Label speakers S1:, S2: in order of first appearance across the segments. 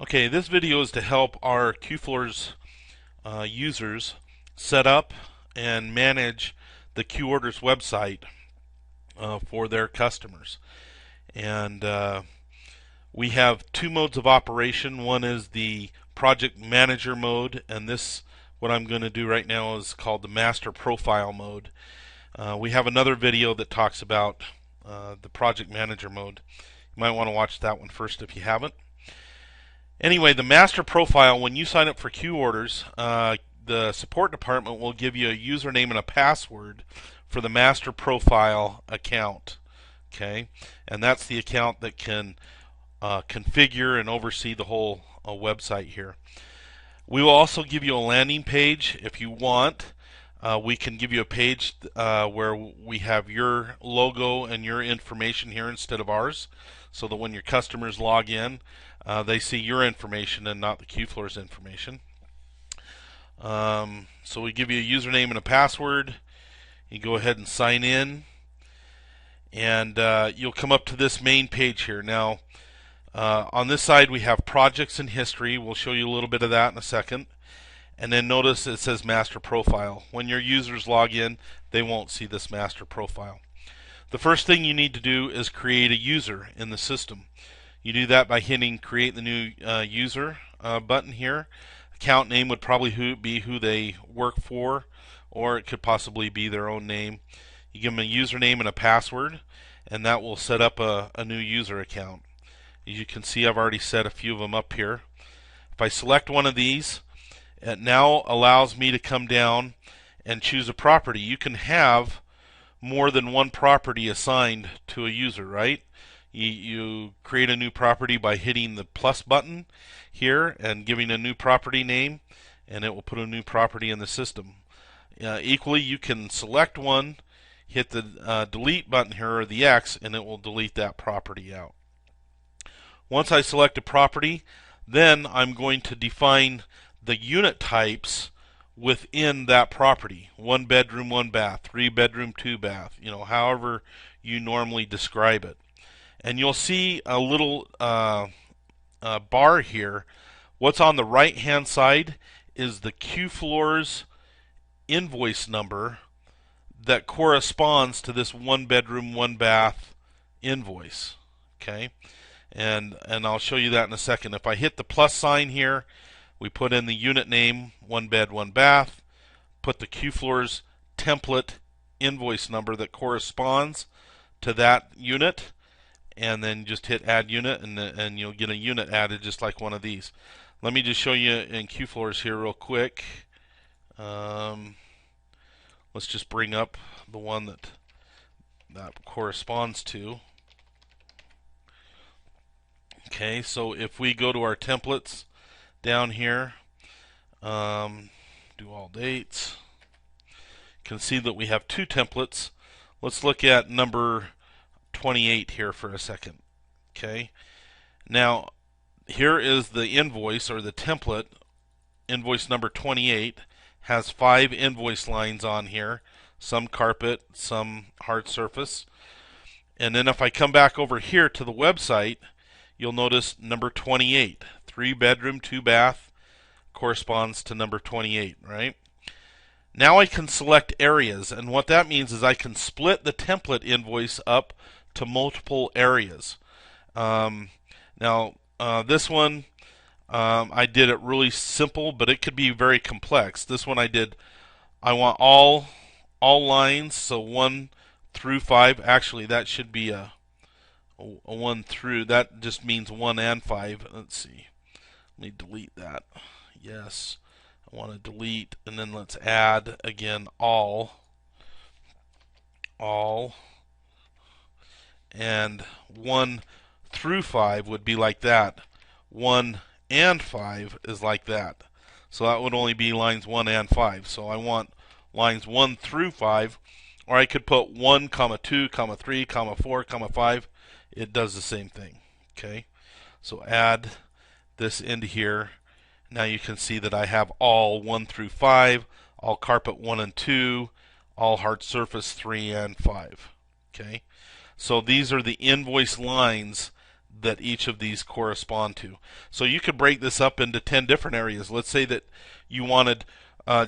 S1: Okay, this video is to help our QFloors users set up and manage the QOrders website for their customers. And we have two modes of operation. One is the project manager mode, and this, what I'm going to do right now, is called the master profile mode. We have another video that talks about the project manager mode. You might want to watch that one first if you haven't. Anyway, the master profile, when you sign up for QOrders, the support department will give you a username and a password for the master profile account. Okay, and that's the account that can configure and oversee the whole website here. We will also give you a landing page if you want. We can give you a page where we have your logo and your information here instead of ours, so that when your customers log in, they see your information and not the QFloors information. So we give you a username and a password. You go ahead and sign in, and you'll come up to this main page here. Now, on this side we have projects and history. We'll show you a little bit of that in a second. And then notice it says master profile. When your users log in, they won't see this master profile. The first thing you need to do is create a user in the system. You do that by hitting create the new user button here. Account name would probably be who they work for, or it could possibly be their own name. You give them a username and a password, and that will set up a new user account. As you can see, I've already set a few of them up here. If I select one of these, it now allows me to come down and choose a property. You can have more than one property assigned to a user, right? You create a new property by hitting the plus button here and giving a new property name, and it will put a new property in the system. Equally, you can select one, hit the delete button here, or the X, and it will delete that property out. Once I select a property, then I'm going to define the unit types within that property. 1 bedroom, 1 bath, 3 bedroom, 2 bath, however you normally describe it. And you'll see a little bar here. What's on the right hand side is the QFloors invoice number that corresponds to this 1 bedroom, 1 bath invoice. Okay, and I'll show you that in a second. If I hit the plus sign here, we put in the unit name, 1 bed, 1 bath, put the QFloors template invoice number that corresponds to that unit, and then just hit add unit, and you'll get a unit added just like one of these. Let me just show you in QFloors here real quick. Let's just bring up the one that corresponds to. Okay, so if we go to our templates down here, do all dates, you can see that we have two templates. Let's look at number 28 here for a second. Okay, now here is the invoice, or the template. Invoice number 28 has 5 invoice lines on here, some carpet, some hard surface. And then if I come back over here to the website, you'll notice number 28, 3 bedroom, 2 bath, corresponds to number 28, right? Now I can select areas, and what that means is I can split the template invoice up to multiple areas. This one, I did it really simple, but it could be very complex. This one I want all lines, so 1 through 5. Actually, that should be a 1 through. That just means 1 and 5. Let's see. Let me delete that. Yes, I want to delete, and then let's add again all, and 1 through 5 would be like that. 1 and 5 is like that. So that would only be lines 1 and 5. So I want lines 1 through 5, or I could put 1, 2, 3, 4, 5. It does the same thing. Okay, so add this into here. Now you can see that I have all 1 through 5, all carpet 1 and 2, all hard surface 3 and 5. Okay, so these are the invoice lines that each of these correspond to. So you could break this up into 10 different areas. Let's say that you wanted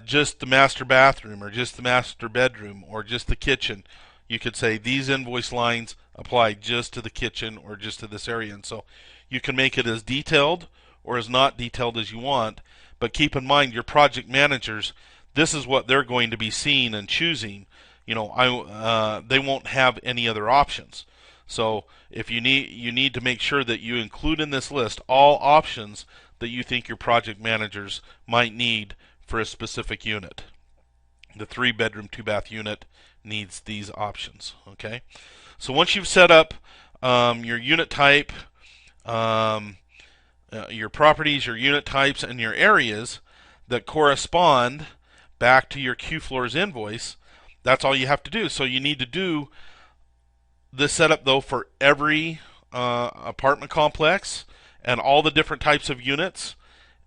S1: just the master bathroom, or just the master bedroom, or just the kitchen. You could say these invoice lines apply just to the kitchen or just to this area. And so you can make it as detailed or as not detailed as you want, but keep in mind your project managers, this is what they're going to be seeing and choosing. They won't have any other options. So if you need to make sure that you include in this list all options that you think your project managers might need for a specific unit. The 3-bedroom, 2-bath unit needs these options. Okay, so once you've set up your unit type, your properties, your unit types, and your areas that correspond back to your QFloors invoice, that's all you have to do. So you need to do this setup though for every apartment complex and all the different types of units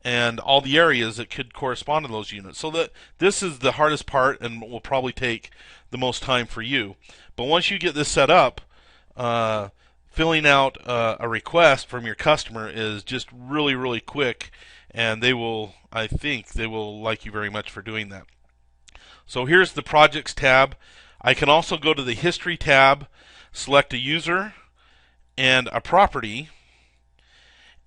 S1: and all the areas that could correspond to those units. So that this is the hardest part and will probably take the most time for you. But once you get this set up, filling out a request from your customer is just really, really quick, and I think they will like you very much for doing that. So here's the Projects tab. I can also go to the History tab, select a user and a property,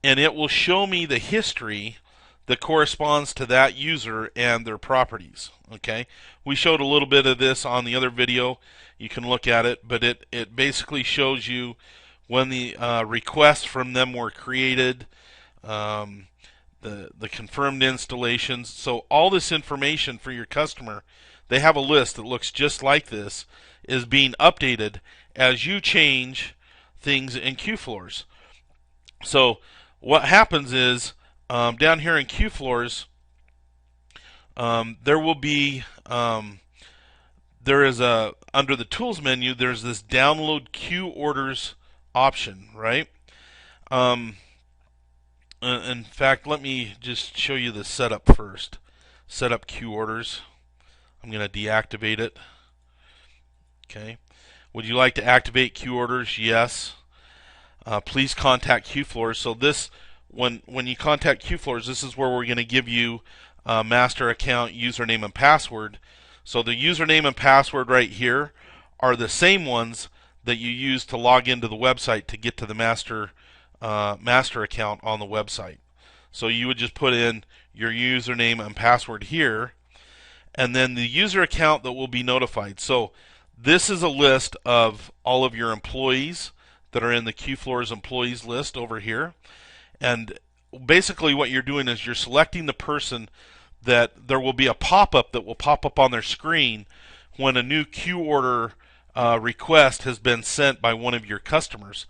S1: and it will show me the history that corresponds to that user and their properties. Okay, we showed a little bit of this on the other video. You can look at it, but it basically shows you when the requests from them were created, the confirmed installations. So all this information for your customer, they have a list that looks just like this, is being updated as you change things in QFloors. So what happens is down here in QFloors, there will be under the Tools menu, there's this Download QOrders option, right? In fact, let me just show you the setup first. Set up QOrders. I'm going to deactivate it. Okay. Would you like to activate QOrders? Yes. Please contact QFloors. So this, when you contact QFloors, this is where we're going to give you a master account username and password. So the username and password right here are the same ones that you use to log into the website to get to the master account on the website. So you would just put in your username and password here, and then the user account that will be notified. So this is a list of all of your employees that are in the QFloors employees list over here. And basically what you're doing is you're selecting the person that there will be a pop-up that will pop up on their screen when a new QOrder request has been sent by one of your customers.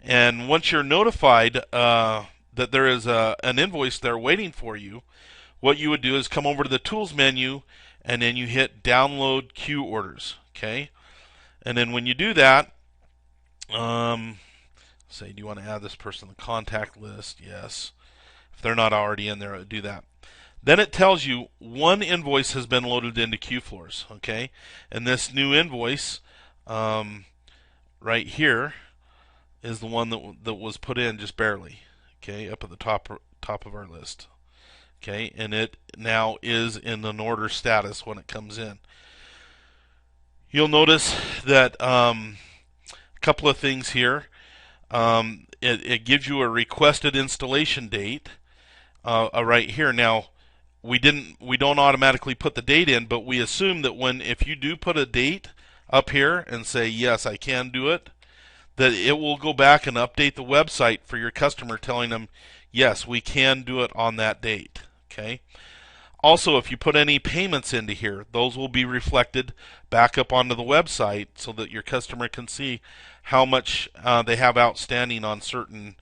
S1: And once you're notified that there is an invoice there waiting for you, what you would do is come over to the Tools menu, and then you hit Download QOrders. Okay, and then when you do that, say, do you want to add this person to the contact list? Yes. If they're not already in there, do that. Then it tells you one invoice has been loaded into QFloors. Okay, and this new invoice right here is the one that was put in just barely. Okay, up at the top of our list. Okay, and it now is in an order status when it comes in. You'll notice that a couple of things here. It gives you a requested installation date right here. Now, we don't automatically put the date in, but we assume that if you do put a date up here and say yes, I can do it, that it will go back and update the website for your customer, telling them yes, we can do it on that date. Okay. Also, if you put any payments into here, those will be reflected back up onto the website so that your customer can see how much they have outstanding on certain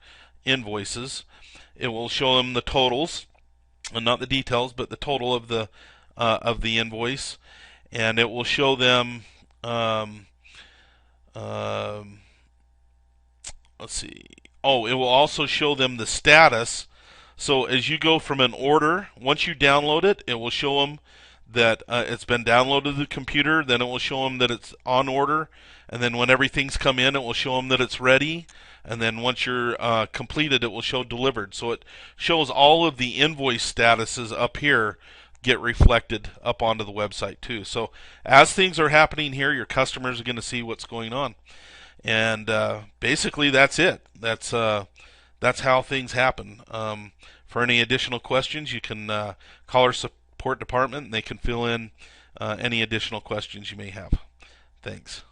S1: invoices. It will show them the totals, and not the details, but the total of the invoice, and it will show them. Let's see. Oh, it will also show them the status. So as you go from an order, once you download it, it will show them that it's been downloaded to the computer. Then it will show them that it's on order. And then when everything's come in, it will show them that it's ready. and then once you're completed, it will show delivered. So it shows all of the invoice statuses up here get reflected up onto the website too. So as things are happening here, your customers are going to see what's going on, and basically that's it. That's how things happen. For any additional questions, you can call our support department, and they can fill in any additional questions you may have. Thanks.